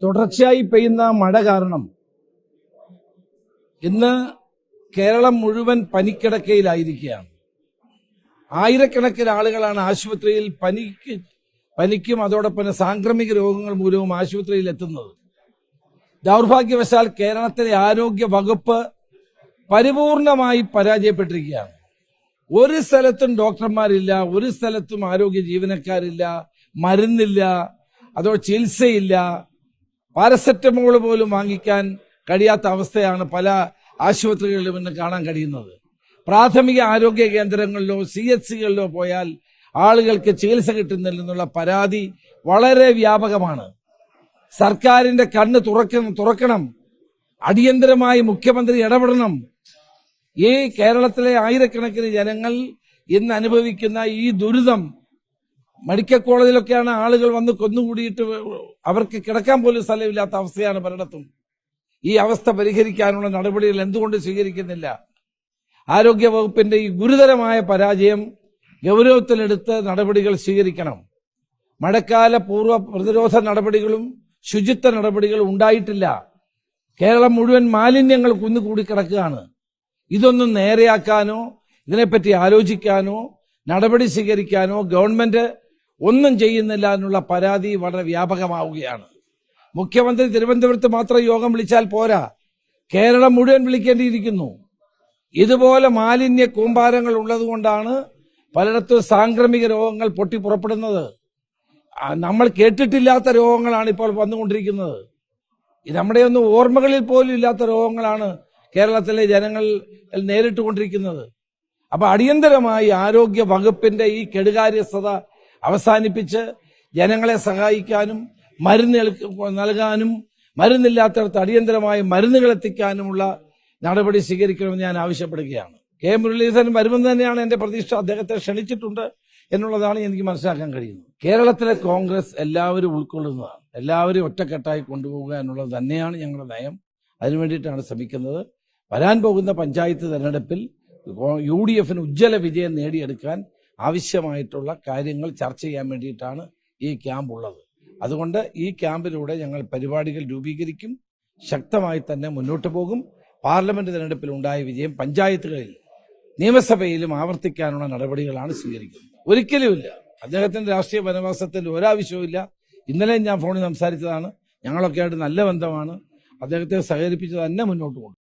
തുടർച്ചയായി പെയ്യുന്ന മഴ കാരണം ഇന്ന് കേരളം മുഴുവൻ പനിക്കിടക്കയിലായിരിക്കുകയാണ്. ആയിരക്കണക്കിന് ആളുകളാണ് ആശുപത്രിയിൽ പനിക്കും അതോടൊപ്പം സാംക്രമിക രോഗങ്ങൾ മൂലവും ആശുപത്രിയിൽ എത്തുന്നത്. ദൗർഭാഗ്യവശാൽ കേരളത്തിലെ ആരോഗ്യ വകുപ്പ് പരിപൂർണമായി പരാജയപ്പെട്ടിരിക്കുകയാണ്. ഒരു സ്ഥലത്തും ഡോക്ടർമാരില്ല, ഒരു സ്ഥലത്തും ആരോഗ്യ ജീവനക്കാരില്ല, മരുന്നില്ല, അതോ ചികിത്സയില്ല, പാരസെറ്റമോൾ പോലും വാങ്ങിക്കാൻ കഴിയാത്ത അവസ്ഥയാണ് പല ആശുപത്രികളിലും ഇന്ന് കാണാൻ കഴിയുന്നത്. പ്രാഥമിക ആരോഗ്യ കേന്ദ്രങ്ങളിലോ CHCകളിലോ പോയാൽ ആളുകൾക്ക് ചികിത്സ കിട്ടുന്നില്ലെന്നുള്ള പരാതി വളരെ വ്യാപകമാണ്. സർക്കാരിന്റെ കണ്ണ് തുറക്കണം. അടിയന്തരമായി മുഖ്യമന്ത്രി ഇടപെടണം. ഈ കേരളത്തിലെ ആയിരക്കണക്കിന് ജനങ്ങൾ ഇന്ന് അനുഭവിക്കുന്ന ഈ ദുരിതം, മെഡിക്കൽ കോളേജിലൊക്കെയാണ് ആളുകൾ വന്ന് കൊന്നുകൂടിയിട്ട് അവർക്ക് കിടക്കാൻ പോലും സ്ഥലമില്ലാത്ത അവസ്ഥയാണ് പലയിടത്തും. ഈ അവസ്ഥ പരിഹരിക്കാനുള്ള നടപടികൾ എന്തുകൊണ്ട് സ്വീകരിക്കുന്നില്ല? ആരോഗ്യ വകുപ്പിന്റെ ഈ ഗുരുതരമായ പരാജയം ഗൗരവത്തിലെടുത്ത് നടപടികൾ സ്വീകരിക്കണം. മഴക്കാല പൂർവ്വ പ്രതിരോധ നടപടികളും ശുചിത്വ നടപടികളും ഉണ്ടായിട്ടില്ല. കേരളം മുഴുവൻ മാലിന്യങ്ങൾ കുന്നുകൂടി കിടക്കുകയാണ്. ഇതൊന്നും നേരെയാക്കാനോ ഇതിനെപ്പറ്റി ആലോചിക്കാനോ നടപടി സ്വീകരിക്കാനോ ഗവൺമെന്റ് ഒന്നും ചെയ്യുന്നില്ല എന്നുള്ള പരാതി വളരെ വ്യാപകമാവുകയാണ്. മുഖ്യമന്ത്രി തിരുവനന്തപുരത്ത് മാത്രം യോഗം വിളിച്ചാൽ പോരാ, കേരളം മുഴുവൻ വിളിക്കേണ്ടിയിരിക്കുന്നു. ഇതുപോലെ മാലിന്യ കൂമ്പാരങ്ങൾ ഉള്ളതുകൊണ്ടാണ് പലയിടത്തും സാംക്രമിക രോഗങ്ങൾ പൊട്ടിപ്പുറപ്പെടുന്നത്. നമ്മൾ കേട്ടിട്ടില്ലാത്ത രോഗങ്ങളാണ് ഇപ്പോൾ വന്നുകൊണ്ടിരിക്കുന്നത്. നമ്മുടെ ഒന്നും ഓർമ്മകളിൽ പോലും ഇല്ലാത്ത രോഗങ്ങളാണ് കേരളത്തിലെ ജനങ്ങൾ നേരിട്ടുകൊണ്ടിരിക്കുന്നത്. അപ്പൊ അടിയന്തരമായി ആരോഗ്യ വകുപ്പിന്റെ ഈ കെടുകാര്യസ്ഥത അവസാനിപ്പിച്ച് ജനങ്ങളെ സഹായിക്കാനും മരുന്ന് നൽകാനും മരുന്നില്ലാത്തടത്ത് അടിയന്തരമായി മരുന്നുകൾ എത്തിക്കാനുമുള്ള നടപടി സ്വീകരിക്കണമെന്ന് ഞാൻ ആവശ്യപ്പെടുകയാണ്. മുരളീധരൻ വരുമെന്ന് തന്നെയാണ് എന്റെ പ്രതീക്ഷ. അദ്ദേഹത്തെ ക്ഷണിച്ചിട്ടുണ്ട് എന്നുള്ളതാണ് എനിക്ക് മനസ്സിലാക്കാൻ കഴിയുന്നത്. കേരളത്തിലെ കോൺഗ്രസ് എല്ലാവരും ഉൾക്കൊള്ളുന്നതാണ്. എല്ലാവരും ഒറ്റക്കെട്ടായി കൊണ്ടുപോകുക എന്നുള്ളത് തന്നെയാണ് ഞങ്ങളുടെ നയം. അതിനുവേണ്ടിയിട്ടാണ് ശ്രമിക്കുന്നത്. വരാൻ പോകുന്ന പഞ്ചായത്ത് തെരഞ്ഞെടുപ്പിൽ UDFന് ഉജ്ജ്വല വിജയം നേടിയെടുക്കാൻ ആവശ്യമായിട്ടുള്ള കാര്യങ്ങൾ ചർച്ച ചെയ്യാൻ വേണ്ടിയിട്ടാണ് ഈ ക്യാമ്പ് ഉള്ളത്. അതുകൊണ്ട് ഈ ക്യാമ്പിലൂടെ ഞങ്ങൾ പരിപാടികൾ രൂപീകരിക്കും, ശക്തമായി തന്നെ മുന്നോട്ട് പോകും. പാർലമെന്റ് തെരഞ്ഞെടുപ്പിൽ ഉണ്ടായ വിജയം പഞ്ചായത്തുകളിൽ നിയമസഭയിലും ആവർത്തിക്കാനുള്ള നടപടികളാണ് സ്വീകരിക്കുന്നത്. ഒരിക്കലുമില്ല. അദ്ദേഹത്തിന്റെ രാഷ്ട്രീയ വനവാസത്തിൽ ഒരാവശ്യവുമില്ല. ഇന്നലെ ഞാൻ ഫോണിൽ സംസാരിച്ചതാണ്. ഞങ്ങളൊക്കെ ആയിട്ട് നല്ല ബന്ധമാണ്. അദ്ദേഹത്തെ സഹകരിപ്പിച്ച് തന്നെ മുന്നോട്ട് കൊണ്ടു.